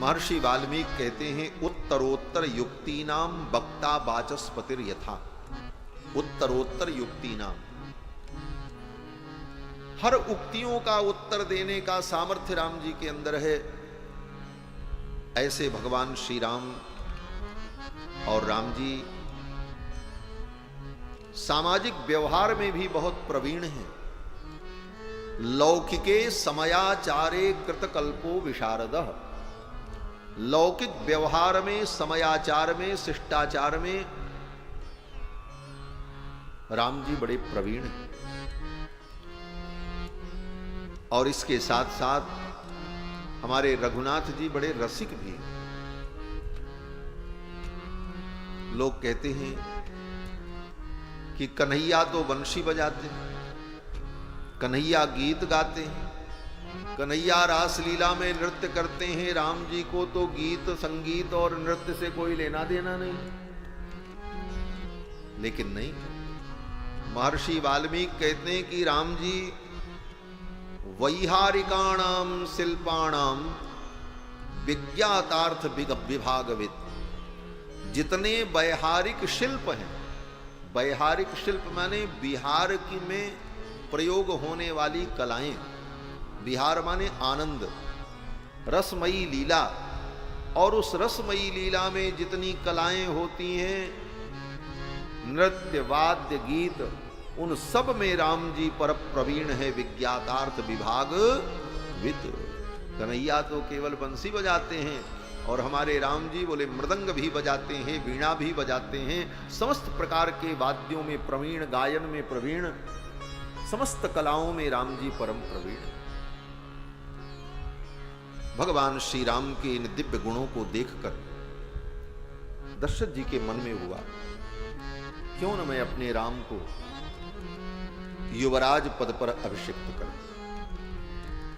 महर्षि वाल्मीकि कहते हैं उत्तरोत्तर युक्ति नाम वक्ता वाचस्पतिर यथा। उत्तरोत्तर युक्ति नाम, हर उक्तियों का उत्तर देने का सामर्थ्य राम जी के अंदर है। ऐसे भगवान श्री राम और राम जी सामाजिक व्यवहार में भी बहुत प्रवीण हैं। लौकिके समयाचारे कृतकल्पो विशारदः। लौकिक व्यवहार में, समयाचार में, शिष्टाचार में राम जी बड़े प्रवीण हैं। और इसके साथ साथ हमारे रघुनाथ जी बड़े रसिक भी हैं। लोग कहते हैं कि कन्हैया तो बंशी बजाते हैं, कन्हैया गीत गाते हैं, कन्हैया रासलीला में नृत्य करते हैं, राम जी को तो गीत संगीत और नृत्य से कोई लेना देना नहीं। लेकिन नहीं, महर्षि वाल्मीकि कहते हैं कि राम जी वैहारिकाणाम शिल्पाणाम विज्ञातार्थ विभागविद। जितने वैहारिक शिल्प हैं, वैहारिक शिल्प माने बिहार की में प्रयोग होने वाली कलाएं, बिहार माने आनंद, रसमयी लीला, और उस रसमयी लीला में जितनी कलाएं होती हैं, नृत्य वाद्य गीत, उन सब में राम जी पर प्रवीण है, विज्ञातार्थ विभाग विद। कन्हैया तो केवल बंसी बजाते हैं और हमारे राम जी बोले मृदंग भी बजाते हैं, वीणा भी बजाते हैं, समस्त प्रकार के वाद्यों में प्रवीण, गायन में प्रवीण, समस्त कलाओं में राम जी परम प्रवीण। भगवान श्री राम के इन दिव्य गुणों को देखकर दशरथ जी के मन में हुआ, क्यों न मैं अपने राम को युवराज पद पर अभिषिक्त करूं।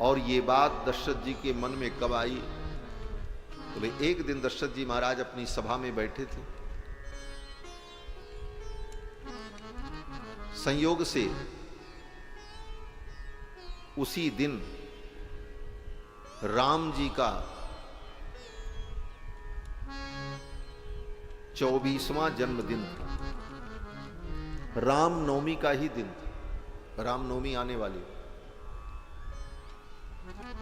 और ये बात दशरथ जी के मन में कब आई? बोले एक दिन दशरथ जी महाराज अपनी सभा में बैठे थे। संयोग से उसी दिन राम जी का 24वां जन्मदिन था। रामनवमी का ही दिन था। रामनवमी आने वाली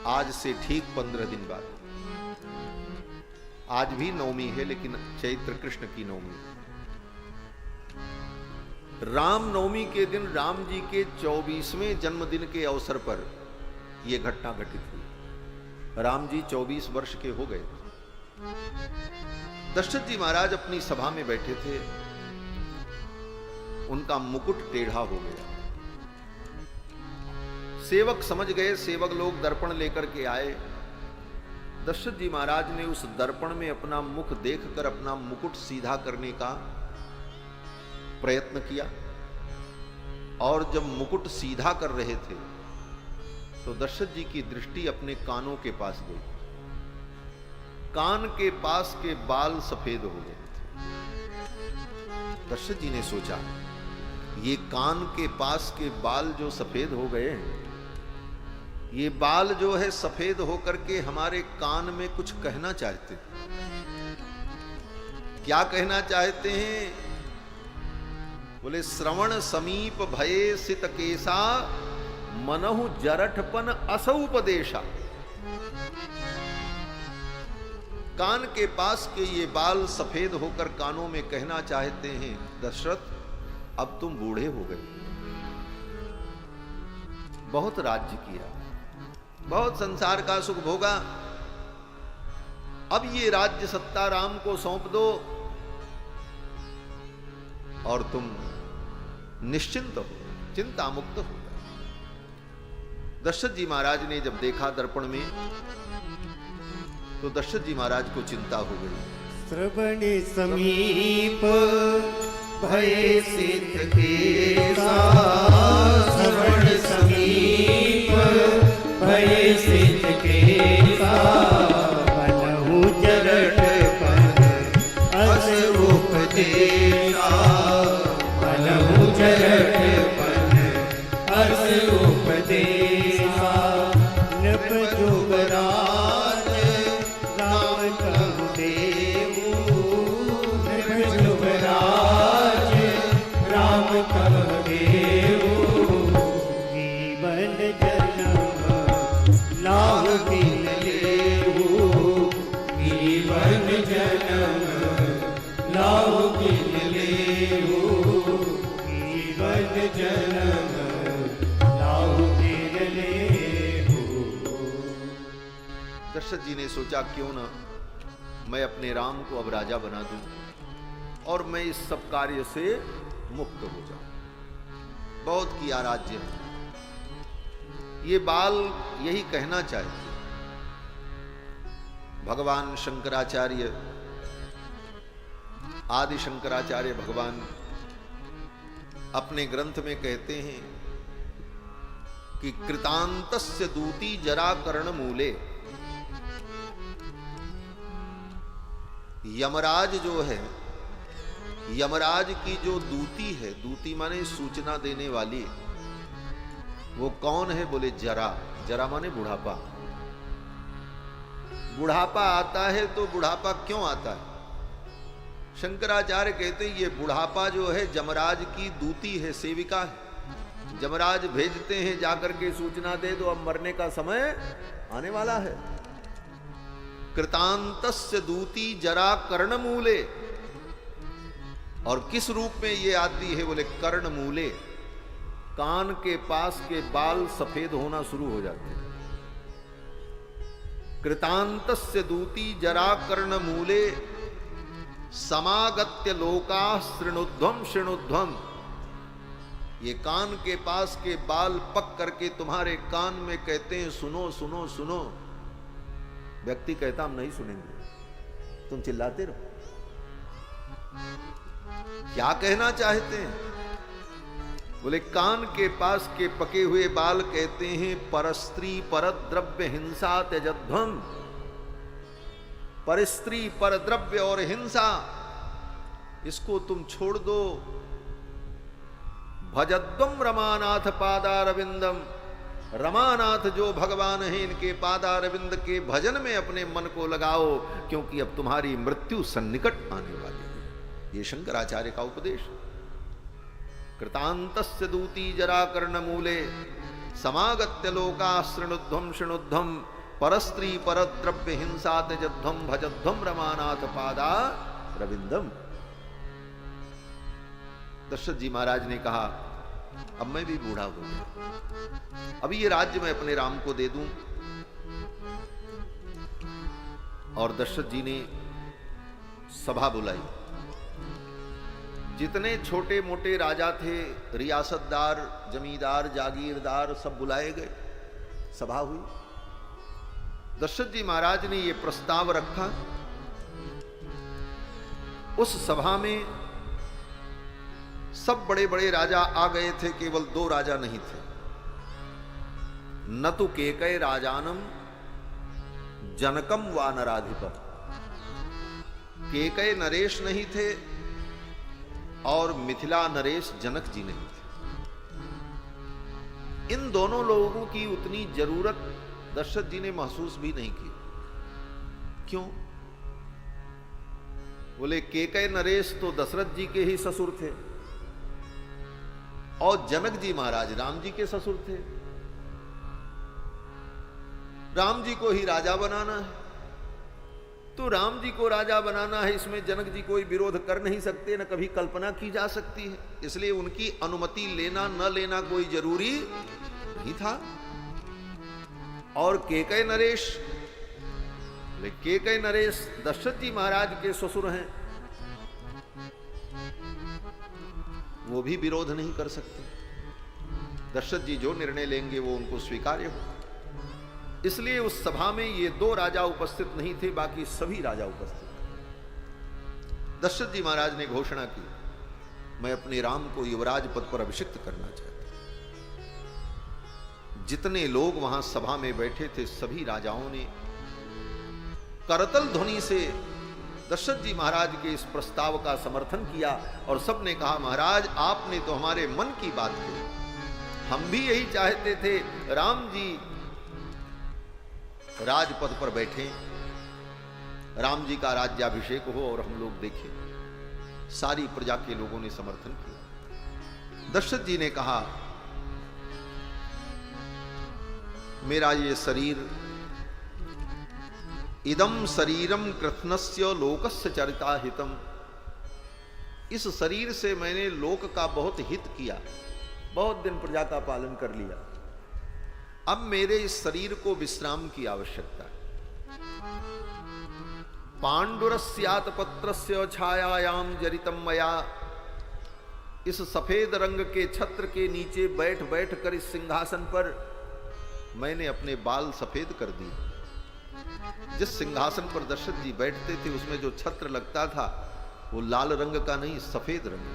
आज से ठीक 15 दिन बाद। आज भी नवमी है, लेकिन चैत्र कृष्ण की नवमी। रामनवमी के दिन राम जी के 24वें जन्मदिन के अवसर पर यह घटना घटित हुई। राम जी 24 वर्ष के हो गए। दशरथ जी महाराज अपनी सभा में बैठे थे, उनका मुकुट टेढ़ा हो गया। सेवक समझ गए, सेवक लोग दर्पण लेकर के आए। दशरथ जी महाराज ने उस दर्पण में अपना मुख देखकर अपना मुकुट सीधा करने का प्रयत्न किया, और जब मुकुट सीधा कर रहे थे तो दशरथ जी की दृष्टि अपने कानों के पास गई। कान के पास के बाल सफेद हो गए थे। दशरथ जी ने सोचा, ये कान के पास के बाल जो सफेद हो गए हैं, ये बाल जो है सफेद होकर के हमारे कान में कुछ कहना चाहते हैं। क्या कहना चाहते हैं? बोले श्रवण समीप भये सित केसा मनहु जरठपन असौपदेशा। कान के पास के ये बाल सफेद होकर कानों में कहना चाहते हैं, दशरथ अब तुम बूढ़े हो गए, बहुत राज्य किया, बहुत संसार का सुख भोगा, अब ये राज्य सत्ता राम को सौंप दो और तुम निश्चिंत हो, चिंता मुक्त हो। दशरथ जी महाराज ने जब देखा दर्पण में, तो दशरथ जी महाराज को चिंता हो गई। श्रवण समीप भय सित केसा, श्रवण समीप भय सित केसा, मनहु जरठपन अस उपदेशा, मनहु जरठपन अस उपदेशा। नभ जुगराज राम दशरथ जी ने सोचा क्यों ना मैं अपने राम को अब राजा बना दूं और मैं इस सब कार्य से मुक्त हो जाऊं। बहुत किया राज्य। ये बाल यही कहना चाहते। भगवान शंकराचार्य, आदि शंकराचार्य भगवान अपने ग्रंथ में कहते हैं कि कृतांतस्य दूती जरा कर्ण मूले। यमराज जो है, यमराज की जो दूती है, दूती माने सूचना देने वाली, वो कौन है? बोले जरा। जरा माने बुढ़ापा। बुढ़ापा आता है तो बुढ़ापा क्यों आता है? शंकराचार्य कहते हैं ये बुढ़ापा जो है यमराज की दूती है, सेविका है। यमराज भेजते हैं जाकर के सूचना दे दो अब मरने का समय आने वाला है। कृतांतस्य दूती जरा कर्णमूले। और किस रूप में ये आती है? बोले कर्णमूले। कान के पास के बाल सफेद होना शुरू हो जाते हैं। कृतांतस्य दूती जरा कर्णमूले समागत्य लोका शृणुध्वम शृणुध्वम। ये कान के पास के बाल पक करके तुम्हारे कान में कहते हैं सुनो सुनो सुनो। व्यक्ति कहता हम नहीं सुनेंगे, तुम चिल्लाते रहो। क्या कहना चाहते हैं? बोले कान के पास के पके हुए बाल कहते हैं परस्त्री परद्रव्य हिंसा त्यजध्वम। परस्त्री परद्रव्य और हिंसा इसको तुम छोड़ दो। भजद्वम रमानाथ पादारविंदम। रमानाथ जो भगवान है इनके पादारविंद के भजन में अपने मन को लगाओ, क्योंकि अब तुम्हारी मृत्यु सन्निकट आने वाली है। ये शंकराचार्य का उपदेश। कृतांतस्य दूती जरा कर्णमूले समागत्य लोका शृणुध्वम शृणुध्वम परस्त्री परद्रव्य हिंसा त्यजध्वम भजध्वम रमानाथ पादारविंदम। दशरथ जी महाराज ने कहा अब मैं भी बूढ़ा हो गया, अभी ये राज्य मैं अपने राम को दे दूं। और दशरथ जी ने सभा बुलाई। जितने छोटे मोटे राजा थे, रियासतदार, जमींदार, जागीरदार, सब बुलाए गए। सभा हुई। दशरथ जी महाराज ने यह प्रस्ताव रखा। उस सभा में सब बड़े बड़े राजा आ गए थे, केवल 2 राजा नहीं थे। न तो केकय राजानम जनकम वा नराधिपम। केकय नरेश नहीं थे और मिथिला नरेश जनक जी नहीं थे। इन दोनों लोगों की उतनी जरूरत दशरथ जी ने महसूस भी नहीं की। क्यों? बोले केकय नरेश तो दशरथ जी के ही ससुर थे और जनक जी महाराज राम जी के ससुर थे। राम जी को ही राजा बनाना है, तो राम जी को राजा बनाना है, इसमें जनक जी कोई विरोध कर नहीं सकते, न कभी कल्पना की जा सकती है। इसलिए उनकी अनुमति लेना न लेना कोई जरूरी नहीं था। और केकय नरेश, केकय नरेश दशरथ जी महाराज के ससुर हैं, वो भी विरोध नहीं कर सकते। दशरथ जी जो निर्णय लेंगे वो उनको स्वीकार्य हो। इसलिए उस सभा में ये 2 राजा उपस्थित नहीं थे, बाकी सभी राजा उपस्थित थे। दशरथ जी महाराज ने घोषणा की मैं अपने राम को युवराज पद पर अभिषिक्त करना चाहता हूं। जितने लोग वहां सभा में बैठे थे सभी राजाओं ने करतल ध्वनि से दशरथ जी महाराज के इस प्रस्ताव का समर्थन किया और सबने कहा महाराज आपने तो हमारे मन की बात कही, हम भी यही चाहते थे राम जी राजपद पर बैठे, राम जी का राज्याभिषेक हो और हम लोग देखें। सारी प्रजा के लोगों ने समर्थन किया। दशरथ जी ने कहा मेरा ये शरीर इदम शरीरम कृत्स्नस्य लोकस्य चरिता हितम। इस शरीर से मैंने लोक का बहुत हित किया, बहुत दिन प्रजा का पालन कर लिया। अब मेरे इस शरीर को विश्राम की आवश्यकता है। पांडुरस्यात पत्रस्य छायायाम जरितम मया। इस सफेद रंग के छत्र के नीचे बैठ बैठ कर इस सिंहासन पर मैंने अपने बाल सफेद कर दिए। जिस सिंहासन पर दशरथ जी बैठते थे उसमें जो छत्र लगता था वो लाल रंग का नहीं, सफेद रंग।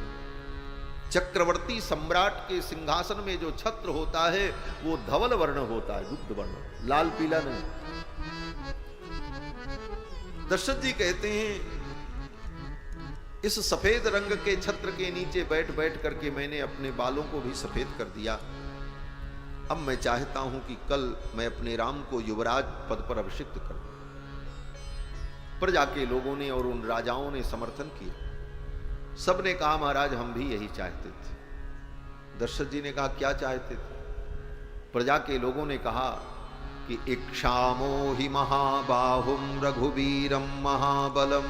चक्रवर्ती सम्राट के सिंहासन में जो छत्र होता है वो धवल वर्ण होता है, गुप्त वर्ण, लाल पीला नहीं। दशरथ जी कहते हैं इस सफेद रंग के छत्र के नीचे बैठ बैठ करके मैंने अपने बालों को भी सफेद कर दिया। अब मैं चाहता हूं कि कल मैं अपने राम को युवराज पद पर अभिषिक्त करूं। प्रजा के लोगों ने और उन राजाओं ने समर्थन किया। सबने कहा महाराज हम भी यही चाहते थे। दशरथ जी ने कहा क्या चाहते थे? प्रजा के लोगों ने कहा कि इक्षामो हि महाबाहुम रघुवीरम महाबलम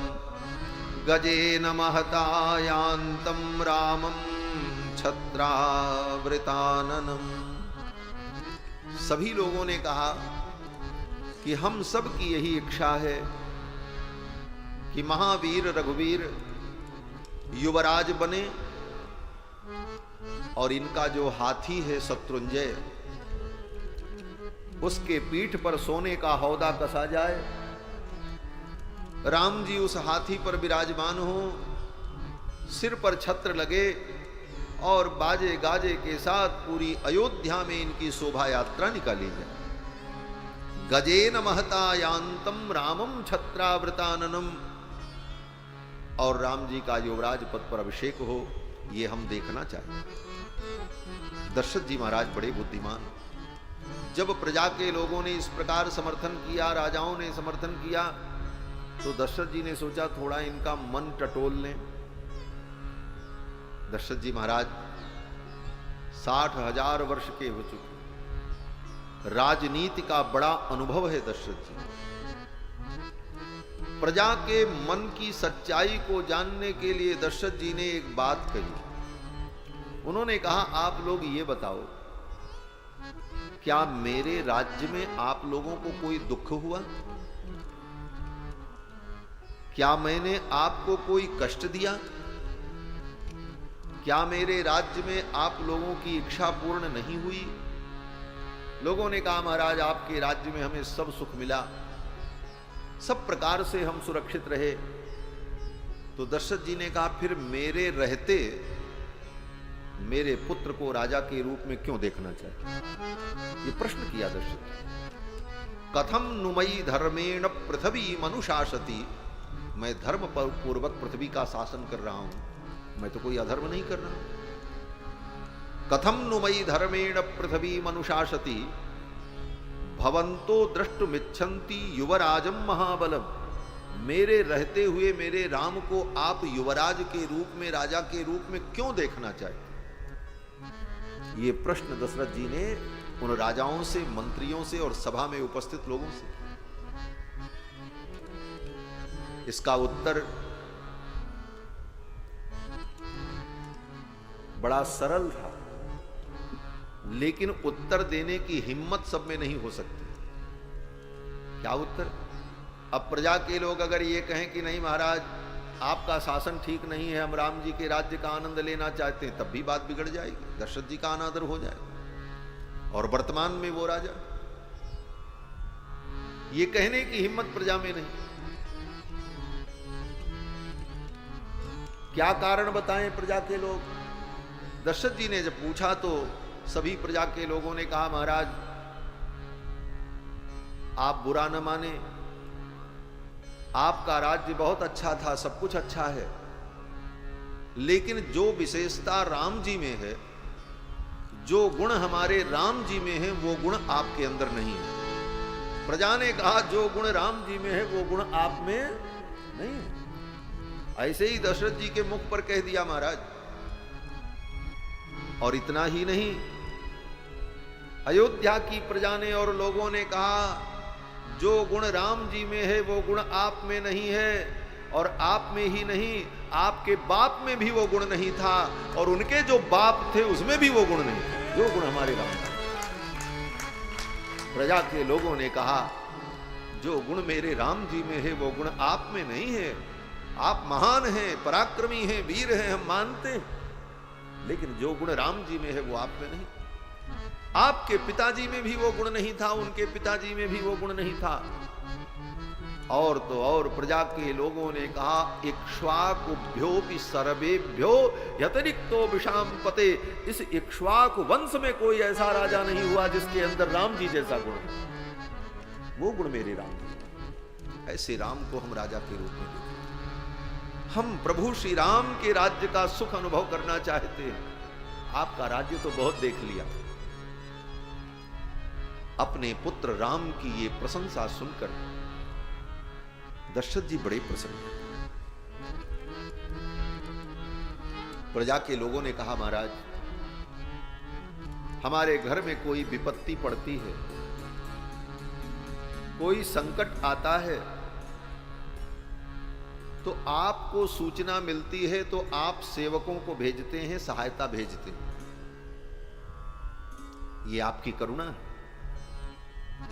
गजेन महतायांतम रामम छत्रावृताननम। सभी लोगों ने कहा कि हम सब की यही इच्छा है कि महावीर रघुवीर युवराज बने और इनका जो हाथी है शत्रुंजय उसके पीठ पर सोने का हौदा कसा जाए, राम जी उस हाथी पर विराजमान हो, सिर पर छत्र लगे और बाजे गाजे के साथ पूरी अयोध्या में इनकी शोभा यात्रा निकाली जाए। गजेन महतायांतम रामम छत्रावृताननम, और राम जी का युवराज पद पर अभिषेक हो, ये हम देखना चाहते। दशरथ जी महाराज बड़े बुद्धिमान। जब प्रजा के लोगों ने इस प्रकार समर्थन किया, राजाओं ने समर्थन किया, तो दशरथ जी ने सोचा थोड़ा इनका मन टटोल लें। दशरथ जी महाराज 60,000 वर्ष के हो चुके, राजनीति का बड़ा अनुभव है दशरथ जी। प्रजा के मन की सच्चाई को जानने के लिए दशरथ जी ने एक बात कही। उन्होंने कहा आप लोग ये बताओ, क्या मेरे राज्य में आप लोगों को कोई दुख हुआ? क्या मैंने आपको कोई कष्ट दिया? क्या मेरे राज्य में आप लोगों की इच्छा पूर्ण नहीं हुई? लोगों ने कहा महाराज आपके राज्य में हमें सब सुख मिला, सब प्रकार से हम सुरक्षित रहे। तो दशरथ जी ने कहा फिर मेरे रहते मेरे पुत्र को राजा के रूप में क्यों देखना चाहिए? ये प्रश्न किया दशरथ। कथम नुमयी धर्मेण पृथ्वी मनुशासति, मैं धर्म पूर्वक पृथ्वी का शासन कर रहा हूं, मैं तो कोई अधर्म नहीं कर रहा। कथम नुमयी धर्मेण पृथ्वी मनुशासति भवंतो द्रष्टुमिच्छन्ति युवराजम महाबलम, मेरे रहते हुए मेरे राम को आप युवराज के रूप में, राजा के रूप में क्यों देखना चाहते? ये प्रश्न दशरथ जी ने उन राजाओं से, मंत्रियों से और सभा में उपस्थित लोगों से। इसका उत्तर बड़ा सरल था, लेकिन उत्तर देने की हिम्मत सब में नहीं हो सकती। क्या उत्तर? अब प्रजा के लोग अगर ये कहें कि नहीं महाराज आपका शासन ठीक नहीं है, हम राम जी के राज्य का आनंद लेना चाहते हैं, तब भी बात बिगड़ जाएगी, दशरथ जी का अनादर हो जाएगा। और वर्तमान में वो राजा, ये कहने की हिम्मत प्रजा में नहीं। क्या कारण बताएं प्रजा के लोग? दशरथ जी ने जब पूछा तो सभी प्रजा के लोगों ने कहा महाराज आप बुरा न माने, आपका राज्य बहुत अच्छा था, सब कुछ अच्छा है, लेकिन जो विशेषता राम जी में है, जो गुण हमारे राम जी में है, वो गुण आपके अंदर नहीं है। प्रजा ने कहा जो गुण राम जी में है वो गुण आप में नहीं है। ऐसे ही दशरथ जी के मुख पर कह दिया महाराज। और इतना ही नहीं, अयोध्या की प्रजा ने और लोगों ने कहा जो गुण राम जी में है वो गुण आप में नहीं है, और आप में ही नहीं आपके बाप में भी वो गुण नहीं था, और उनके जो बाप थे उसमें भी वो गुण नहीं था जो गुण हमारे राम में। प्रजा के लोगों ने कहा जो गुण मेरे राम जी में है वो गुण आप में नहीं है। आप महान हैं, पराक्रमी हैं, वीर हैं, हम मानते हैं, लेकिन जो गुण राम जी में है वो आप में नहीं। आपके पिताजी में भी वो गुण नहीं था, उनके पिताजी में भी वो गुण नहीं था। और तो और प्रजा के लोगों ने कहा इक्ष्वाकुभ्योपि सर्वेभ्यो यतरिक्तो विषाम पते। इस इक्ष्वाकु वंश में कोई ऐसा राजा नहीं हुआ जिसके अंदर राम जी जैसा गुण है। वो गुण मेरे राम जी। ऐसे राम को हम राजा के रूप में देखते। हम प्रभु श्री राम के राज्य का सुख अनुभव करना चाहते हैं। आपका राज्य तो बहुत देख लिया। अपने पुत्र राम की ये प्रशंसा सुनकर दशरथ जी बड़े प्रसन्न हुए। प्रजा के लोगों ने कहा महाराज, हमारे घर में कोई विपत्ति पड़ती है, कोई संकट आता है, तो आपको सूचना मिलती है तो आप सेवकों को भेजते हैं, सहायता भेजते हैं। ये आपकी करुणा है।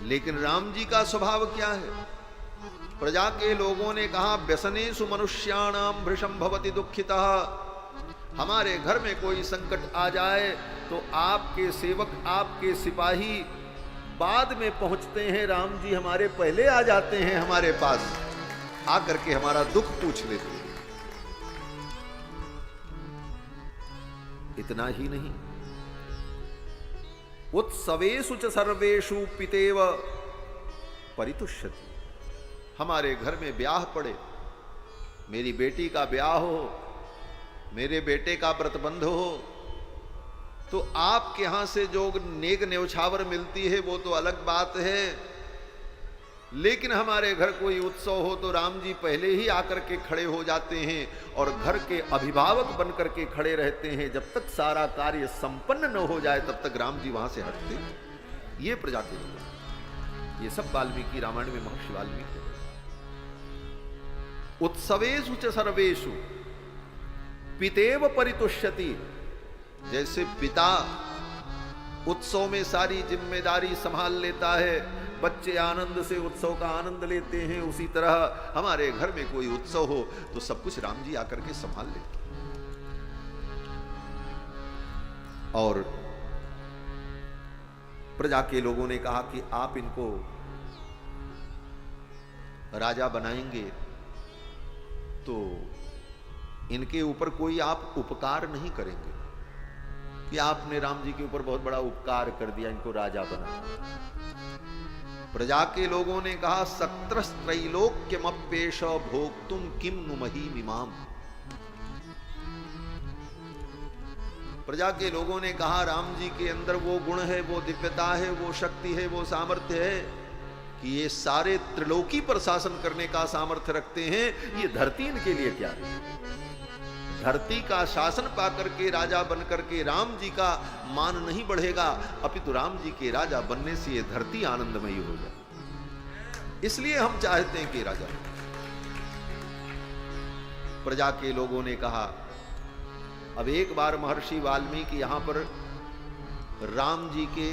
लेकिन राम जी का स्वभाव क्या है? प्रजा के लोगों ने कहा व्यसनेषु मनुष्याणाम भृशं भवति दुःखितः। हमारे घर में कोई संकट आ जाए तो आपके सेवक, आपके सिपाही बाद में पहुंचते हैं, राम जी हमारे पहले आ जाते हैं, हमारे पास आकर के हमारा दुख पूछ लेते हैं। इतना ही नहीं, उत्सवेषु च सर्वेषु पितेव परितुष्यति। हमारे घर में ब्याह पड़े, मेरी बेटी का ब्याह हो, मेरे बेटे का व्रतबंध हो, तो आपके यहां से जो नेक न्यौछावर मिलती है वो तो अलग बात है, लेकिन हमारे घर कोई उत्सव हो तो राम जी पहले ही आकर के खड़े हो जाते हैं और घर के अभिभावक बनकर के खड़े रहते हैं। जब तक सारा कार्य संपन्न न हो जाए तब तक राम जी वहां से हटते हैं। ये प्रजा के लोग, ये सब वाल्मीकि रामायण में महर्षि वाल्मीकि। उत्सवेषु च सर्वेषु पितेव परितुष्यति। जैसे पिता उत्सव में सारी जिम्मेदारी संभाल लेता है, बच्चे आनंद से उत्सव का आनंद लेते हैं, उसी तरह हमारे घर में कोई उत्सव हो तो सब कुछ राम जी आकर के संभाल लेते हैं। और प्रजा के लोगों ने कहा कि आप इनको राजा बनाएंगे तो इनके ऊपर कोई आप उपकार नहीं करेंगे कि आपने राम जी के ऊपर बहुत बड़ा उपकार कर दिया, इनको राजा बना। प्रजा के लोगों ने कहा सत्रस्त्रैलोक्यमप्येष भोक्तुम किम नु महीमिमाम। प्रजा के लोगों ने कहा राम जी के अंदर वो गुण है, वो दिव्यता है, वो शक्ति है, वो सामर्थ्य है कि ये सारे त्रिलोकी पर शासन करने का सामर्थ्य रखते हैं। ये धरती इनके लिए क्या है? धरती का शासन पाकर के राजा बनकर के राम जी का मान नहीं बढ़ेगा, अपितु राम जी के राजा बनने से ये धरती आनंदमयी हो जाए। इसलिए हम चाहते हैं कि राजा। प्रजा के लोगों ने कहा, अब एक बार महर्षि वाल्मीकि यहां पर राम जी के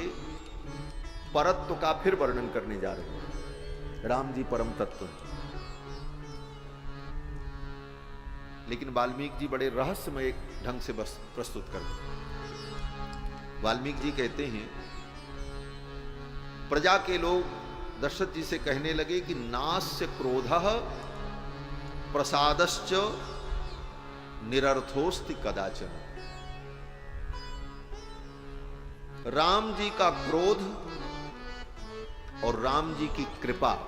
परत्व का फिर वर्णन करने जा रहे हैं। राम जी परम तत्व हैं, लेकिन वाल्मीकि जी बड़े रहस्यमय ढंग से बस प्रस्तुत करते हैं। वाल्मीकि जी कहते हैं, प्रजा के लोग दशरथ जी से कहने लगे कि नास्य क्रोधः प्रसादश्च निरर्थोस्ति कदाचन। राम जी का क्रोध और राम जी की कृपा,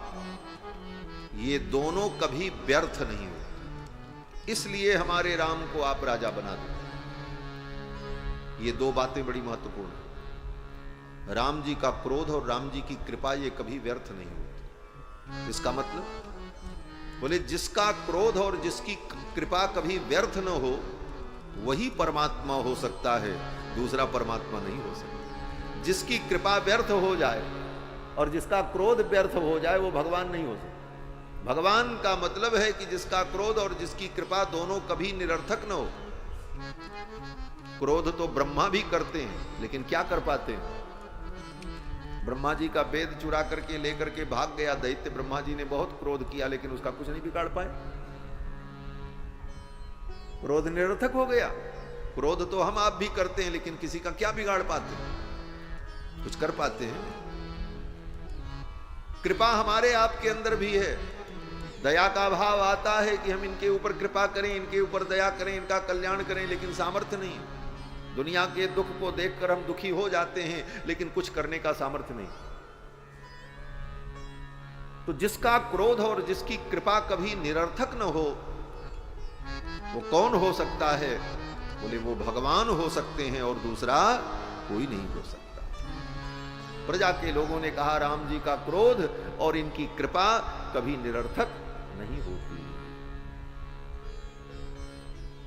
ये दोनों कभी व्यर्थ नहीं हुए। इसलिए हमारे राम को आप राजा बना दो। ये दो बातें बड़ी महत्वपूर्ण हैं। राम जी का क्रोध और राम जी की कृपा ये कभी व्यर्थ नहीं होती। इसका मतलब बोले जिसका क्रोध और जिसकी कृपा कभी व्यर्थ न हो वही परमात्मा हो सकता है, दूसरा परमात्मा नहीं हो सकता। जिसकी कृपा व्यर्थ हो जाए और जिसका क्रोध व्यर्थ हो जाए वो भगवान नहीं हो सकता। भगवान का मतलब है कि जिसका क्रोध और जिसकी कृपा दोनों कभी निरर्थक न हो। क्रोध तो ब्रह्मा भी करते हैं, लेकिन क्या कर पाते हैं? ब्रह्मा जी का वेद चुरा करके लेकर के भाग गया दैत्य। ब्रह्मा जी ने बहुत क्रोध किया लेकिन उसका कुछ नहीं बिगाड़ पाए, क्रोध निरर्थक हो गया। क्रोध तो हम आप भी करते हैं लेकिन किसी का क्या बिगाड़ पाते हैं, कुछ कर पाते हैं? कृपा हमारे आपके अंदर भी है, दया का भाव आता है कि हम इनके ऊपर कृपा करें, इनके ऊपर दया करें, इनका कल्याण करें, लेकिन सामर्थ्य नहीं। दुनिया के दुख को देखकर हम दुखी हो जाते हैं लेकिन कुछ करने का सामर्थ्य नहीं। तो जिसका क्रोध और जिसकी कृपा कभी निरर्थक न हो वो कौन हो सकता है? बोले वो भगवान हो सकते हैं और दूसरा कोई नहीं हो सकता। प्रजा के लोगों ने कहा राम जी का क्रोध और इनकी कृपा कभी निरर्थक नहीं होती।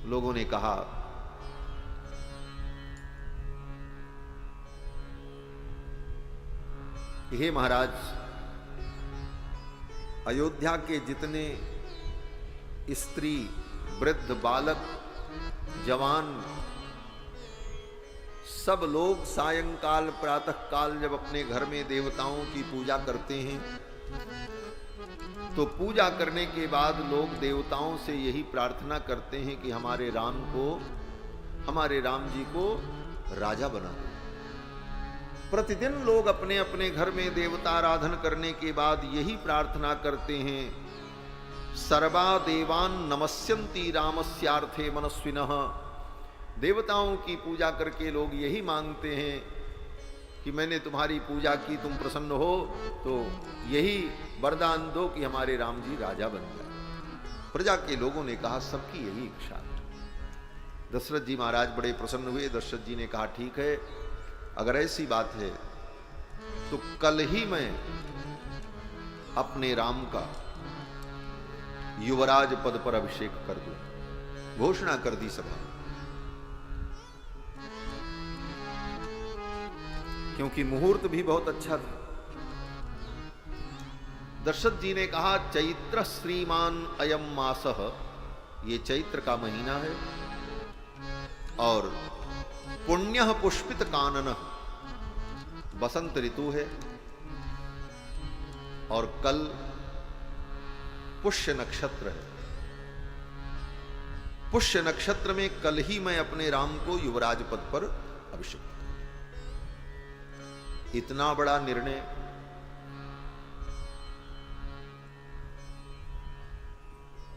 लोगों ने कहा हे महाराज, अयोध्या के जितने स्त्री, वृद्ध, बालक, जवान, सब लोग सायंकाल प्रातः काल जब अपने घर में देवताओं की पूजा करते हैं तो पूजा करने के बाद लोग देवताओं से यही प्रार्थना करते हैं कि हमारे राम जी को राजा बना दो। प्रतिदिन लोग अपने अपने घर में देवता आराधन करने के बाद यही प्रार्थना करते हैं, सर्वा देवान नमस्यन्ति रामस्यार्थे मनस्विनः। देवताओं की पूजा करके लोग यही मांगते हैं कि मैंने तुम्हारी पूजा की, तुम प्रसन्न हो तो यही वरदान दो कि हमारे राम जी राजा बन जाए। प्रजा के लोगों ने कहा सबकी यही इच्छा है। दशरथ जी महाराज बड़े प्रसन्न हुए। दशरथ जी ने कहा ठीक है, अगर ऐसी बात है तो कल ही मैं अपने राम का युवराज पद पर अभिषेक कर दूं। घोषणा कर दी सभा, क्योंकि मुहूर्त भी बहुत अच्छा था। दशरथ जी ने कहा चैत्र श्रीमान अयम मासः, ये चैत्र का महीना है और पुण्यः पुष्पित काननः, बसंत ऋतु है और कल पुष्य नक्षत्र है। पुष्य नक्षत्र में कल ही मैं अपने राम को युवराज पद पर अभिषेक। इतना बड़ा निर्णय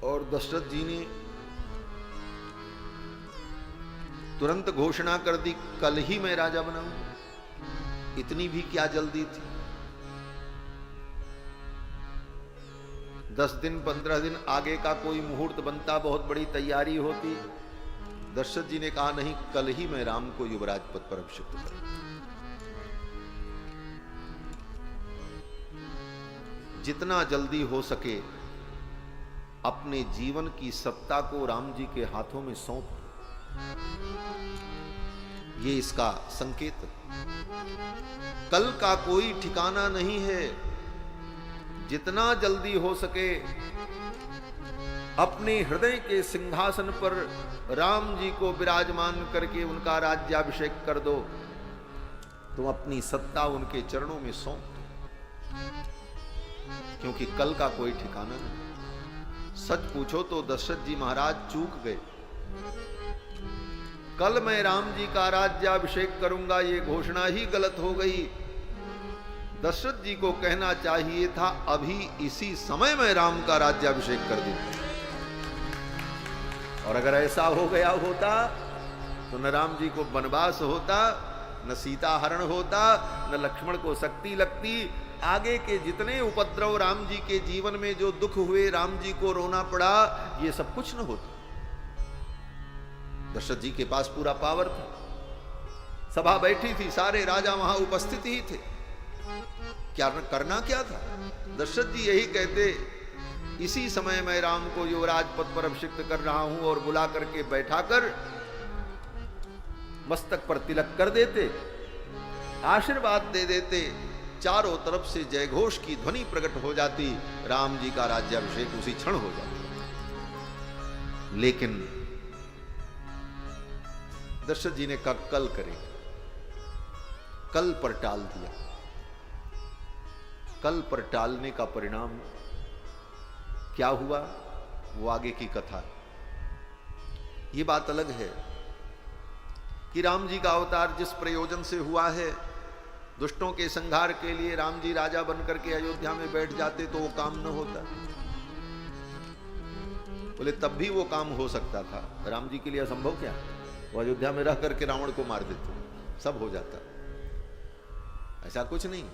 और दशरथ जी ने तुरंत घोषणा कर दी कल ही मैं राजा बनाऊंगा। इतनी भी क्या जल्दी थी? 10 दिन 15 दिन आगे का कोई मुहूर्त बनता, बहुत बड़ी तैयारी होती। दशरथ जी ने कहा नहीं, कल ही मैं राम को युवराज पद पर अभिषिक्त करूंगा। जितना जल्दी हो सके अपने जीवन की सत्ता को राम जी के हाथों में सौंप, ये इसका संकेत। कल का कोई ठिकाना नहीं है। जितना जल्दी हो सके अपने हृदय के सिंहासन पर राम जी को विराजमान करके उनका राज्याभिषेक कर दो। तुम अपनी सत्ता उनके चरणों में सौंप दो, क्योंकि कल का कोई ठिकाना नहीं। सच पूछो तो दशरथ जी महाराज चूक गए। कल मैं राम जी का राज्याभिषेक करूंगा, ये घोषणा ही गलत हो गई। दशरथ जी को कहना चाहिए था अभी इसी समय मैं राम का राज्याभिषेक कर दूं। और अगर ऐसा हो गया होता तो न राम जी को वनवास होता, न सीता हरण होता, न लक्ष्मण को शक्ति लगती। आगे के जितने उपद्रव राम जी के जीवन में जो दुख हुए, राम जी को रोना पड़ा, ये सब कुछ न होता। दशरथ जी के पास पूरा पावर था, सभा बैठी थी, सारे राजा वहां उपस्थित ही थे। क्या करना क्या था? दशरथ जी यही कहते इसी समय मैं राम को युवराज पद पर अभिषिक्त कर रहा हूं, और बुला करके बैठाकर मस्तक पर तिलक कर देते, आशीर्वाद दे देते। चारों तरफ से जयघोष की ध्वनि प्रकट हो जाती, राम जी का राज्याभिषेक उसी क्षण हो जाता। लेकिन दशरथ जी ने कहा कल करेंगे, कल पर टाल दिया। कल पर टालने का परिणाम क्या हुआ, वो आगे की कथा। ये बात अलग है कि राम जी का अवतार जिस प्रयोजन से हुआ है, दुष्टों के संहार के लिए राम जी राजा बनकर के अयोध्या में बैठ जाते तो वो काम न होता। बोले तब भी वो काम हो सकता था, राम जी के लिए असंभव क्या, वो अयोध्या में रह करके रावण को मार देते, सब हो जाता। ऐसा कुछ नहीं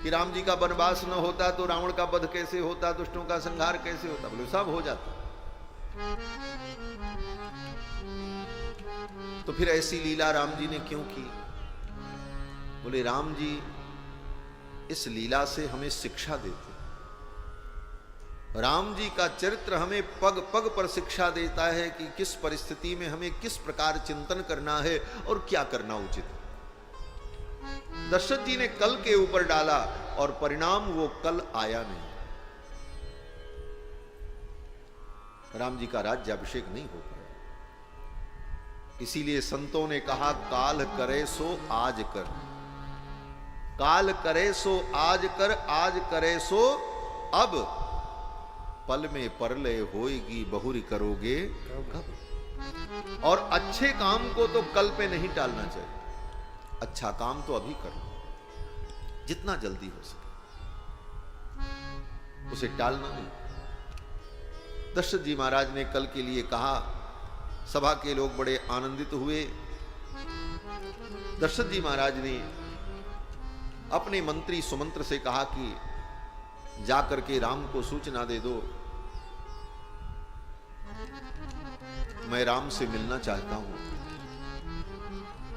कि राम जी का वनवास न होता तो रावण का वध कैसे होता, दुष्टों का संहार कैसे होता, बोले सब हो जाता। तो फिर ऐसी लीला राम जी ने क्यों की? बोले राम जी इस लीला से हमें शिक्षा देते। राम जी का चरित्र हमें पग पग पर शिक्षा देता है कि किस परिस्थिति में हमें किस प्रकार चिंतन करना है और क्या करना उचित है। दशरथ जी ने कल के ऊपर डाला और परिणाम वो कल आया नहीं। राम जी का राज्याभिषेक नहीं हो पाया। इसीलिए संतों ने कहा काल करे सो आज कर, काल करे सो आज कर, आज करे सो अब, पल में परलय होएगी बहुरी करोगे कब। और अच्छे काम को तो कल पे नहीं टालना चाहिए, अच्छा काम तो अभी करो, जितना जल्दी हो सके, उसे टालना नहीं। दशरथ जी महाराज ने कल के लिए कहा, सभा के लोग बड़े आनंदित हुए। दशरथ जी महाराज ने अपने मंत्री सुमंत्र से कहा कि जाकर के राम को सूचना दे दो, मैं राम से मिलना चाहता हूं,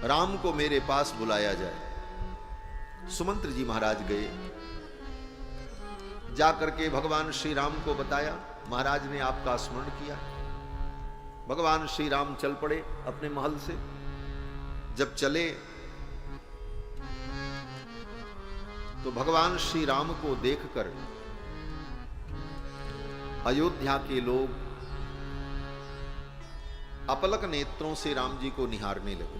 राम को मेरे पास बुलाया जाए। सुमंत्र जी महाराज गए, जाकर के भगवान श्री राम को बताया, महाराज ने आपका स्मरण किया। भगवान श्री राम चल पड़े अपने महल से। जब चले तो भगवान श्री राम को देखकर अयोध्या के लोग अपलक नेत्रों से राम जी को निहारने लगे।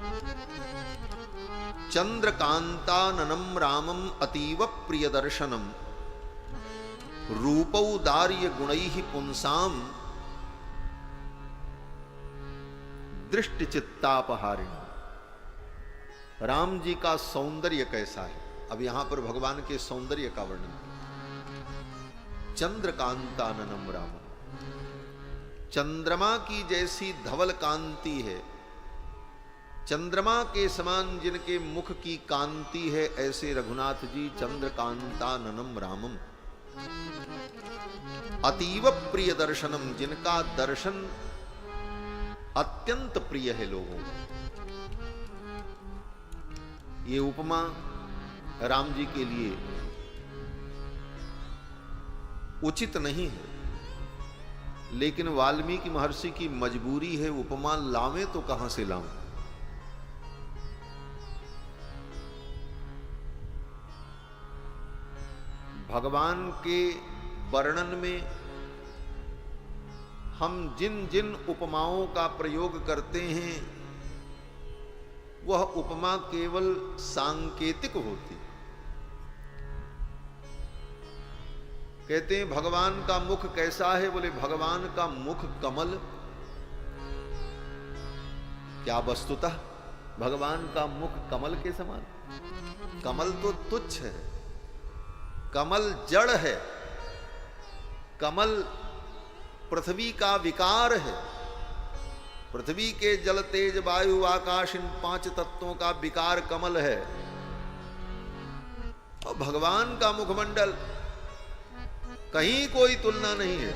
चंद्रकांताननं रामम अतीव प्रिय दर्शनम, रूपौदार्य गुणैः पुंसाम दृष्टि चित्तापहारिणी। राम जी का सौंदर्य कैसा है, अब यहां पर भगवान के सौंदर्य का वर्णन। चंद्रकांताननं रामम, चंद्रमा की जैसी धवल कांति है, चंद्रमा के समान जिनके मुख की कांति है, ऐसे रघुनाथ जी चंद्रकांताननं रामम। अतीव प्रिय दर्शनम, जिनका दर्शन अत्यंत प्रिय है लोगों को। ये उपमा राम जी के लिए उचित नहीं है, लेकिन वाल्मीकि महर्षि की मजबूरी है, उपमा लावें तो कहां से लाऊं। भगवान के वर्णन में हम जिन जिन उपमाओं का प्रयोग करते हैं, वह उपमा केवल सांकेतिक होती। कहते हैं भगवान का मुख कैसा है, बोले भगवान का मुख कमल। क्या वस्तुतः भगवान का मुख कमल के समान? कमल तो तुच्छ है, कमल जड़ है, कमल पृथ्वी का विकार है। पृथ्वी के जल तेज वायु आकाश, इन 5 तत्वों का विकार कमल है। और भगवान का मुखमंडल कहीं कोई तुलना नहीं है,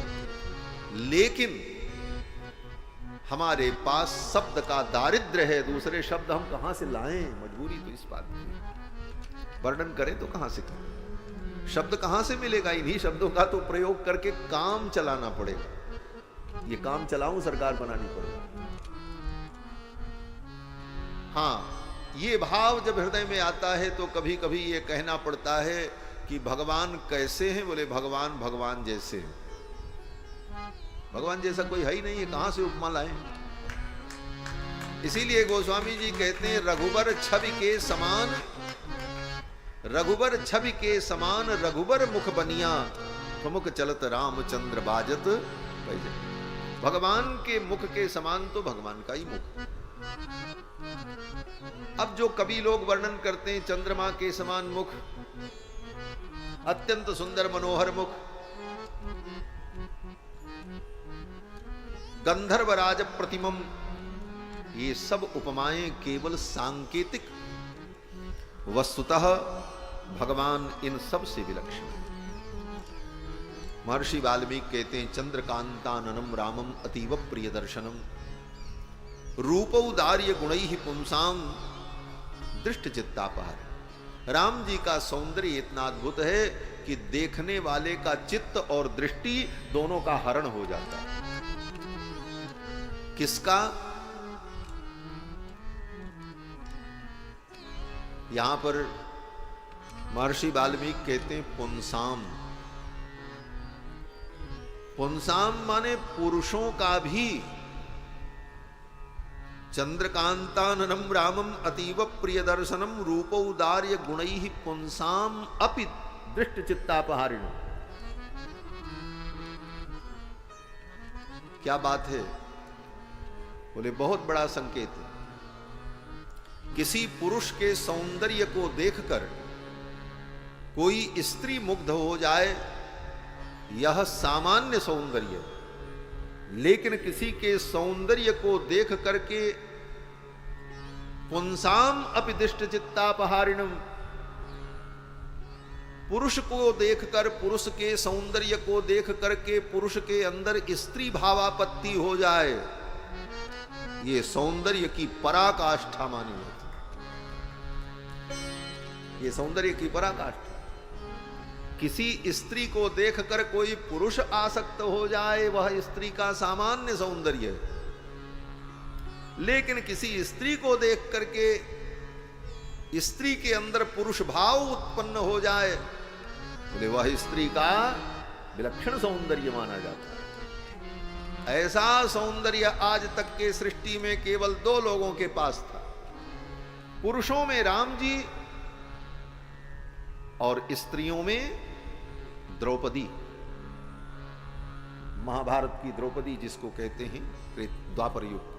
लेकिन हमारे पास शब्द का दारिद्र्य है। दूसरे शब्द हम कहां से लाएं, मजबूरी तो इस बात की। वर्णन करें तो कहां से करें, शब्द कहां से मिलेगा? इन्हीं शब्दों का तो प्रयोग करके काम चलाना पड़ेगा। ये काम चलाऊं सरकार बनानी पड़ेगी। हां, ये भाव जब हृदय में आता है तो कभी कभी ये कहना पड़ता है कि भगवान कैसे हैं? बोले भगवान भगवान जैसे हैं। भगवान जैसा कोई है ही नहीं है, कहां से उपमा लाएं? इसीलिए गोस्वामी जी कहते हैं रघुबर छवि के समान रघुबर छवि के समान रघुबर मुख बनिया, मुख चलत रामचंद्र बाजत पैजे। भगवान के मुख के समान तो भगवान का ही मुख। अब जो कवि लोग वर्णन करते हैं चंद्रमा के समान मुख, अत्यंत सुंदर मनोहर मुख, गंधर्वराज प्रतिमम, ये सब उपमाएं केवल सांकेतिक, वस्तुतः भगवान इन सब से विलक्षण है। महर्षि वाल्मीकि कहते हैं चंद्रकांताननम रामम अतीव प्रिय दर्शनम, रूपौदार्य गुणैः पुंसाम दृष्ट चित्तापहार। राम जी का सौंदर्य इतना अद्भुत है कि देखने वाले का चित्त और दृष्टि दोनों का हरण हो जाता है। किसका? यहां पर महर्षि वाल्मीकि कहते हैं पुंसाम। पुंसाम माने पुरुषों का भी। चंद्रकांताननम रामम अतीव प्रिय दर्शनम रूपौदार्य गुणैः पुंसाम अपि दृष्ट चित्तापहारिण। क्या बात है? बोले बहुत बड़ा संकेत है। किसी पुरुष के सौंदर्य को देखकर कोई स्त्री मुग्ध हो जाए, यह सामान्य सौंदर्य, लेकिन किसी के सौंदर्य को देख करके पुंसाम अपि दृष्ट चित्तापहारिणम, पुरुष को देखकर, पुरुष के सौंदर्य को देख करके पुरुष के अंदर स्त्री भावापत्ति हो जाए, ये सौंदर्य की पराकाष्ठा मानी जाती। ये सौंदर्य की पराकाष्ठा। किसी स्त्री को देखकर कोई पुरुष आसक्त हो जाए, वह स्त्री का सामान्य सौंदर्य है, लेकिन किसी स्त्री को देख करके स्त्री के अंदर पुरुष भाव उत्पन्न हो जाए, बोले वह स्त्री का विलक्षण सौंदर्य माना जाता है। ऐसा सौंदर्य आज तक के सृष्टि में केवल दो लोगों के पास था, पुरुषों में राम जी और स्त्रियों में द्रौपदी। महाभारत की द्रौपदी जिसको कहते हैं द्वापर युग।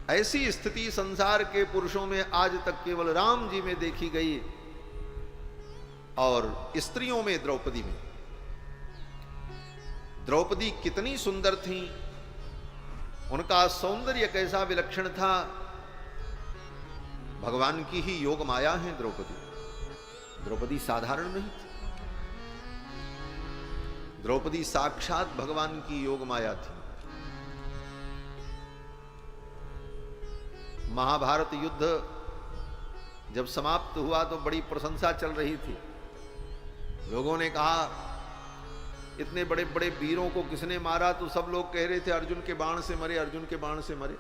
ऐसी स्थिति संसार के पुरुषों में आज तक केवल राम जी में देखी गई, और स्त्रियों में द्रौपदी में। द्रौपदी कितनी सुंदर थी, उनका सौंदर्य कैसा विलक्षण था। भगवान की ही योग माया है द्रौपदी। द्रौपदी साधारण नहीं थी, द्रौपदी साक्षात भगवान की योग माया थी। महाभारत युद्ध जब समाप्त हुआ तो बड़ी प्रशंसा चल रही थी। लोगों ने कहा इतने बड़े बड़े वीरों को किसने मारा, तो सब लोग कह रहे थे अर्जुन के बाण से मरे, अर्जुन के बाण से मरे।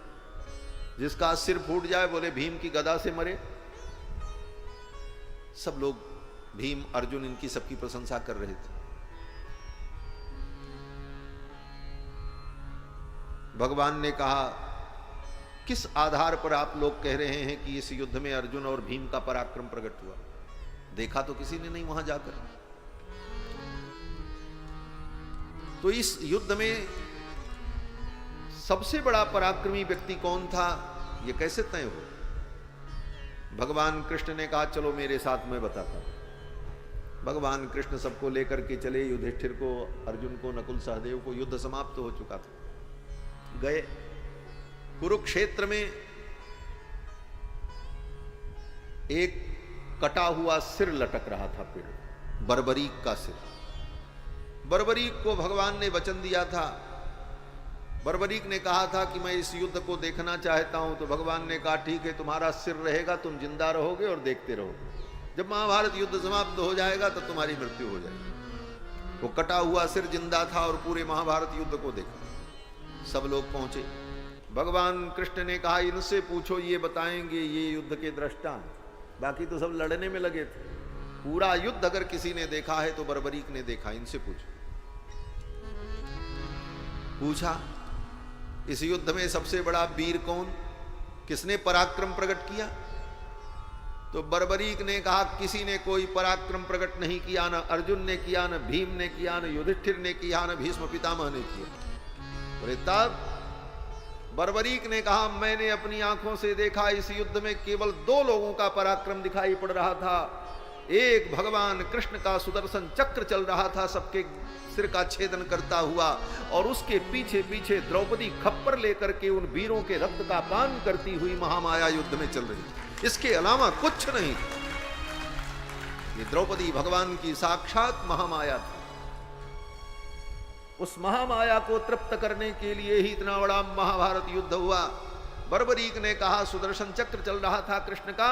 जिसका सिर फूट जाए बोले भीम की गदा से मरे। सब लोग भीम अर्जुन इनकी सबकी प्रशंसा कर रहे थे। भगवान ने कहा किस आधार पर आप लोग कह रहे हैं कि इस युद्ध में अर्जुन और भीम का पराक्रम प्रकट हुआ? देखा तो किसी ने नहीं वहां जाकर। तो इस युद्ध में सबसे बड़ा पराक्रमी व्यक्ति कौन था, यह कैसे तय हो? भगवान कृष्ण ने कहा चलो मेरे साथ मैं बताता हूं। भगवान कृष्ण सबको लेकर के चले, युधिष्ठिर को, अर्जुन को, नकुल सहदेव को। युद्ध समाप्त हो चुका था। गए कुरुक्षेत्र में एक कटा हुआ सिर लटक रहा था, पेड़, बर्बरीक का सिर। बर्बरीक को भगवान ने वचन दिया था। बर्बरीक ने कहा था कि मैं इस युद्ध को देखना चाहता हूं, तो भगवान ने कहा ठीक है, तुम्हारा सिर रहेगा, तुम जिंदा रहोगे और देखते रहोगे। जब महाभारत युद्ध समाप्त हो जाएगा तो तुम्हारी मृत्यु हो जाएगी। वो कटा हुआ सिर जिंदा था और पूरे महाभारत युद्ध को देखा। सब लोग पहुंचे। भगवान कृष्ण ने कहा इनसे पूछो, ये बताएंगे, ये युद्ध के दृष्टा हैं। बाकी तो सब लड़ने में लगे थे। पूरा युद्ध अगर किसी ने देखा है तो बर्बरीक ने देखा, इनसे पूछो। पूछा इस युद्ध में सबसे बड़ा वीर कौन, किसने पराक्रम प्रकट किया? तो बर्बरीक ने कहा किसी ने कोई पराक्रम प्रकट नहीं किया, न अर्जुन ने किया, न भीम ने किया, न युधिष्ठिर ने किया, न भीष्म पितामह ने किया। बोले तब बर्बरीक ने कहा मैंने अपनी आंखों से देखा, इस युद्ध में केवल 2 लोगों का पराक्रम दिखाई पड़ रहा था। एक भगवान कृष्ण का सुदर्शन चक्र चल रहा था सबके सिर का छेदन करता हुआ, और उसके पीछे पीछे द्रौपदी खप्पर लेकर के उन वीरों के रक्त का पान करती हुई महामाया युद्ध में चल रही थी। इसके अलावा कुछ नहीं। ये द्रौपदी भगवान की साक्षात महामाया थी। उस महामाया को तृप्त करने के लिए ही इतना बड़ा महाभारत युद्ध हुआ। बर्बरीक ने कहा सुदर्शन चक्र चल रहा था कृष्ण का,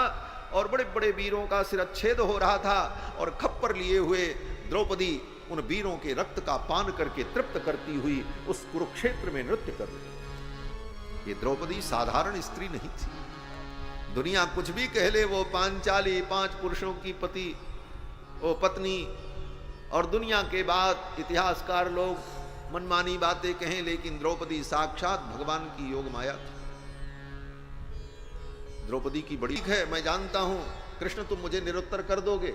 और बड़े बड़े वीरों का सिरच्छेद हो रहा था, और खप्पर लिए हुए द्रौपदी उन वीरों के रक्त का पान करके तृप्त करती हुई उस कुरुक्षेत्र में नृत्य कर रही। ये द्रौपदी साधारण स्त्री नहीं थी। दुनिया कुछ भी कह ले, वो पांचाली 5 पुरुषों की पत्नी, और दुनिया के बाद इतिहासकार लोग मनमानी बातें कहें, लेकिन द्रौपदी साक्षात भगवान की योग माया थी। द्रौपदी की बड़ी है, मैं जानता हूं कृष्ण तुम मुझे निरुत्तर कर दोगे,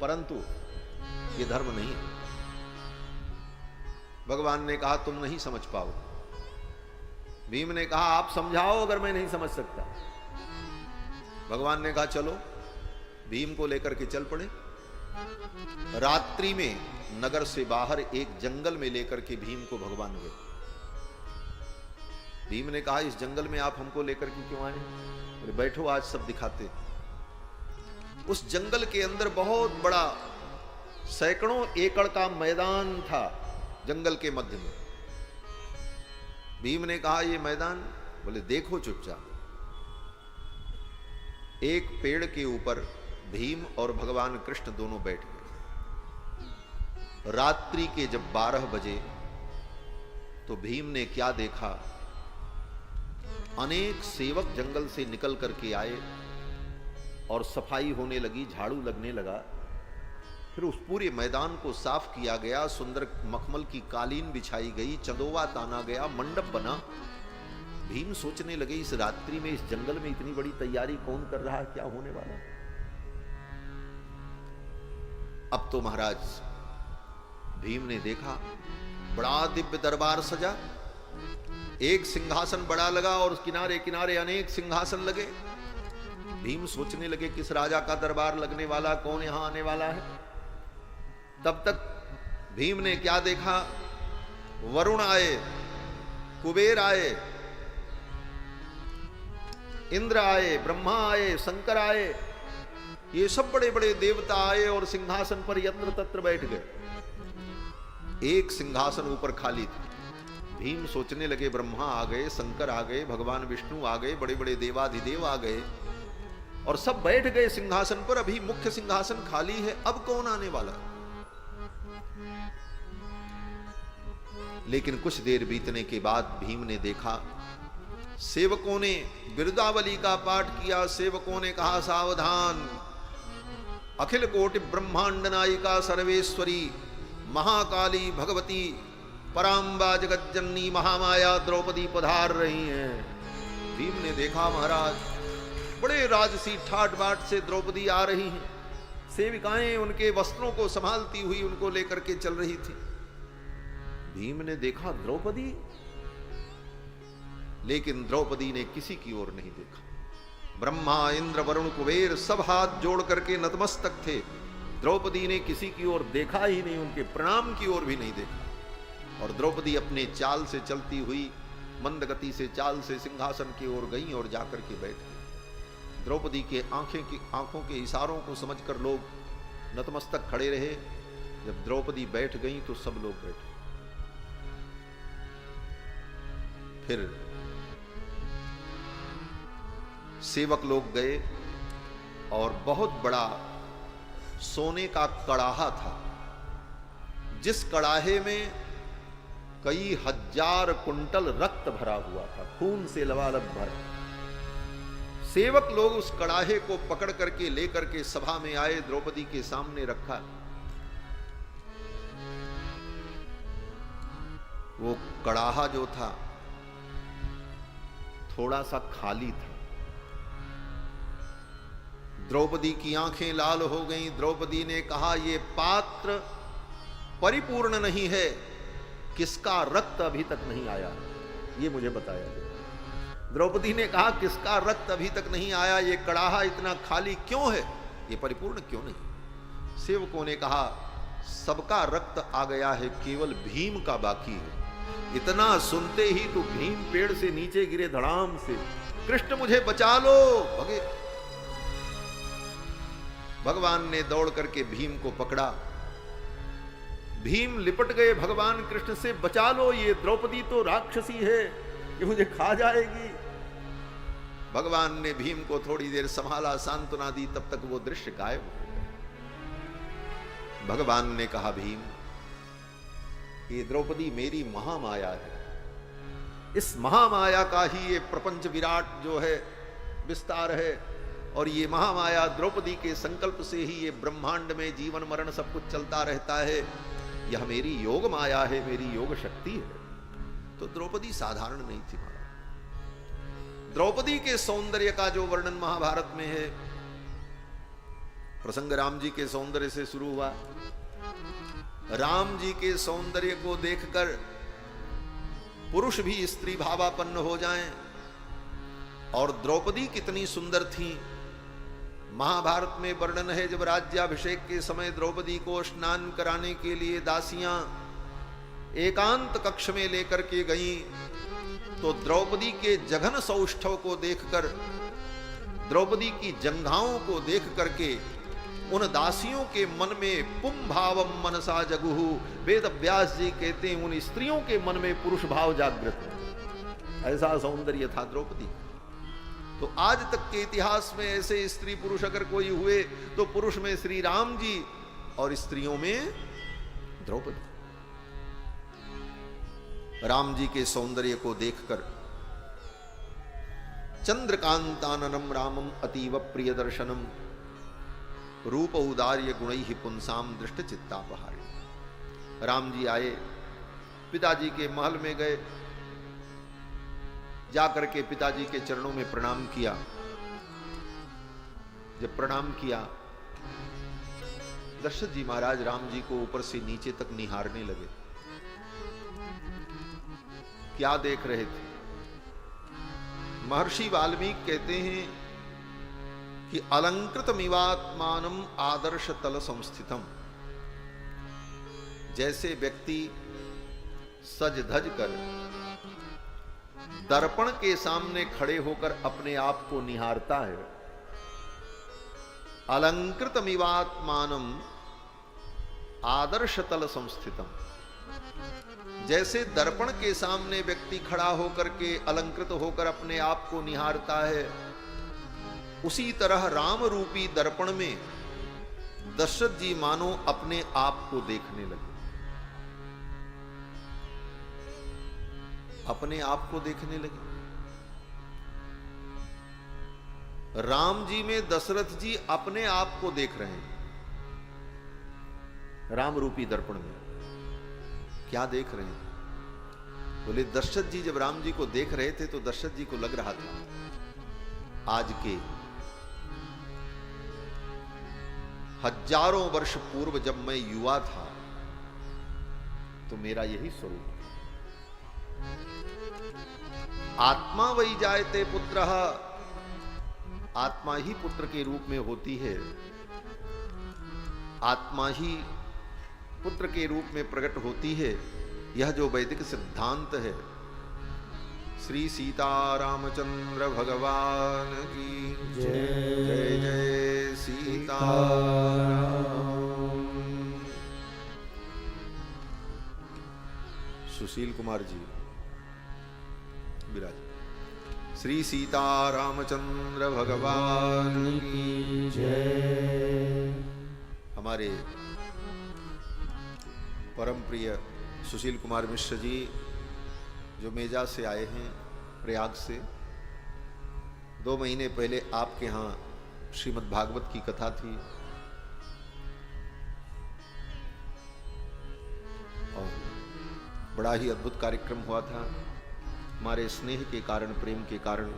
परंतु ये धर्म नहीं है। भगवान ने कहा तुम नहीं समझ पाओ। भीम ने कहा आप समझाओ अगर मैं नहीं समझ सकता। भगवान ने कहा चलो। भीम को लेकर के चल पड़े। रात्रि में नगर से बाहर एक जंगल में लेकर के भीम को भगवान गए। भीम ने कहा इस जंगल में आप हमको लेकर के क्यों आए? बोले बैठो आज सब दिखाते। उस जंगल के अंदर बहुत बड़ा सैकड़ों एकड़ का मैदान था, जंगल के मध्य में। भीम ने कहा ये मैदान? बोले देखो चुपचाप। एक पेड़ के ऊपर भीम और भगवान कृष्ण दोनों बैठ गए। रात्रि के जब 12 बजे तो भीम ने क्या देखा, अनेक सेवक जंगल से निकल करके आए और सफाई होने लगी, झाड़ू लगने लगा। फिर उस पूरे मैदान को साफ किया गया, सुंदर मखमल की कालीन बिछाई गई, चंदोवा ताना गया, मंडप बना। भीम सोचने लगे इस रात्रि में इस जंगल में इतनी बड़ी तैयारी कौन कर रहा है, क्या होने वाला। अब तो महाराज भीम ने देखा बड़ा दिव्य दरबार सजा, एक सिंहासन बड़ा लगा और किनारे किनारे अनेक सिंहासन लगे। भीम सोचने लगे किस राजा का दरबार लगने वाला, कौन यहां आने वाला है। तब तक भीम ने क्या देखा, वरुण आए, कुबेर आए, इंद्र आए, ब्रह्मा आए, शंकर आए, ये सब बड़े बड़े देवता आए और सिंहासन पर यत्र तत्र बैठ गए। एक सिंहासन ऊपर खाली था। भीम सोचने लगे ब्रह्मा आ गए, शंकर आ गए, भगवान विष्णु आ गए, बड़े बड़े देवाधिदेव आ गए और सब बैठ गए सिंहासन पर, अभी मुख्य सिंहासन खाली है, अब कौन आने वाला। लेकिन कुछ देर बीतने के बाद भीम ने देखा सेवकों ने बिरदावली का पाठ किया। सेवकों ने कहा सावधान, अखिल कोटि ब्रह्मांड नायिका सर्वेश्वरी महाकाली भगवती पराम्बा जगज्जननी महामाया द्रौपदी पधार रही हैं। भीम ने देखा महाराज बड़े राजसी ठाट बाट से द्रौपदी आ रही हैं। सेविकाएं उनके वस्त्रों को संभालती हुई उनको लेकर के चल रही थी। भीम ने देखा द्रौपदी, लेकिन द्रौपदी ने किसी की ओर नहीं देखा। ब्रह्मा इंद्र वरुण कुबेर सब हाथ जोड़ करके नतमस्तक थे। द्रौपदी ने किसी की ओर देखा ही नहीं, उनके प्रणाम की ओर भी नहीं देखा। और द्रौपदी अपने चाल से चलती हुई मंद गति से चाल से सिंहासन की ओर गई और जाकर के बैठ गई। द्रौपदी के आंखों के इशारों को समझकर लोग नतमस्तक खड़े रहे। जब द्रौपदी बैठ गई तो सब लोग बैठे। फिर सेवक लोग गए और बहुत बड़ा सोने का कड़ाहा था, जिस कड़ाहे में कई हजार कुंटल रक्त भरा हुआ था, खून से लबालब भरा। सेवक लोग उस कड़ाहे को पकड़ करके लेकर के सभा में आए, द्रौपदी के सामने रखा। वो कड़ाहा जो था थोड़ा सा खाली था। द्रौपदी की आंखें लाल हो गईं। द्रौपदी ने कहा, ये पात्र परिपूर्ण नहीं है, किसका रक्त अभी तक नहीं आया, ये मुझे बताया। द्रौपदी ने कहा, किसका रक्त अभी तक नहीं आया, ये कड़ाहा इतना खाली क्यों है, ये परिपूर्ण क्यों नहीं। सेवकों ने कहा, सबका रक्त आ गया है, केवल भीम का बाकी है। इतना सुनते ही तो भीम पेड़ से नीचे गिरे धड़ाम से, कृष्ण मुझे बचा लो, भगे। भगवान ने दौड़ करके भीम को पकड़ा। भीम लिपट गए भगवान कृष्ण से, बचा लो, ये द्रौपदी तो राक्षसी है, ये मुझे खा जाएगी। भगवान ने भीम को थोड़ी देर संभाला, सांत्वना दी, तब तक वो दृश्य गायब हो गया। भगवान ने कहा, भीम, ये द्रौपदी मेरी महामाया है, इस महामाया का ही ये प्रपंच विराट जो है विस्तार है, और ये महामाया द्रौपदी के संकल्प से ही ये ब्रह्मांड में जीवन मरण सब कुछ चलता रहता है। यह मेरी योग माया है, मेरी योग शक्ति है। तो द्रौपदी साधारण नहीं थी महाराज। द्रौपदी के सौंदर्य का जो वर्णन महाभारत में है, प्रसंग राम जी के सौंदर्य से शुरू हुआ। राम जी के सौंदर्य को देखकर पुरुष भी स्त्री भावापन्न हो जाएं। और द्रौपदी कितनी सुंदर थी, महाभारत में वर्णन है, जब राज्याभिषेक के समय द्रौपदी को स्नान कराने के लिए दासियां एकांत कक्ष में लेकर के गईं, तो द्रौपदी के जघन सौष्ठव को देखकर, द्रौपदी की जंघाओं को देख करके उन दासियों के मन में पुम भावम मनसा जगुहु, वेद व्यास जी कहते हैं उन स्त्रियों के मन में पुरुष भाव जागृत, ऐसा सौंदर्य था द्रौपदी। तो आज तक के इतिहास में ऐसे स्त्री पुरुष अगर कोई हुए तो पुरुष में श्री राम जी और स्त्रियों में द्रौपदी। राम जी के सौंदर्य को देखकर चंद्रकांताननम रामम अतीव प्रिय दर्शनम रूप उदार्य गुणैहि पुंसाम दृष्ट चित्तापहारी। राम जी आए, पिताजी के महल में गए, जाकर के पिताजी के चरणों में प्रणाम किया। जब प्रणाम किया, दशरथ जी महाराज राम जी को ऊपर से नीचे तक निहारने लगे। क्या देख रहे थे? महर्षि वाल्मीकि कहते हैं कि अलंकृतमिवात्मानम आदर्श तल संस्थितम। जैसे व्यक्ति सज धज कर दर्पण के सामने खड़े होकर अपने आप को निहारता है, अलंकृतमिवात्मानम आदर्श तल संस्थितम। जैसे दर्पण के सामने व्यक्ति खड़ा होकर के अलंकृत होकर अपने आप को निहारता है, उसी तरह राम रूपी दर्पण में दशरथ जी मानो अपने आप को देखने लगे। अपने आप को देखने लगे। राम जी में दशरथ जी अपने आप को देख रहे हैं। राम रूपी दर्पण में क्या देख रहे हैं? बोले, दशरथ जी जब राम जी को देख रहे थे तो दशरथ जी को लग रहा था आज के हजारों वर्ष पूर्व जब मैं युवा था तो मेरा यही स्वरूप है। आत्मा वही जायते पुत्र, आत्मा ही पुत्र के रूप में होती है, आत्मा ही पुत्र के रूप में प्रकट होती है। यह जो वैदिक सिद्धांत है, श्री सीतारामचंद्र भगवान की जय। जय जय सीताराम। सुशील कुमार जी विराज। श्री सीतारामचंद्र भगवान की जय। हमारे परम प्रिय सुशील कुमार मिश्र जी जो मेजा से आए हैं, प्रयाग से, 2 महीने पहले आपके यहाँ श्रीमद् भागवत की कथा थी और बड़ा ही अद्भुत कार्यक्रम हुआ था। हमारे स्नेह के कारण, प्रेम के कारण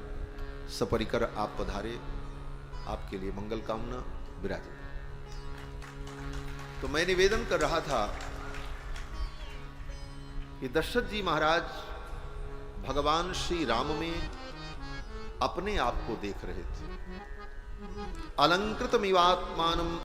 सपरिकर आप पधारे। आपके लिए मंगल कामना विराजित। तो मैं निवेदन कर रहा था कि दशरथ जी महाराज भगवान श्री राम में अपने आप को देख रहे थे। अलंकृतमिवात्मानम्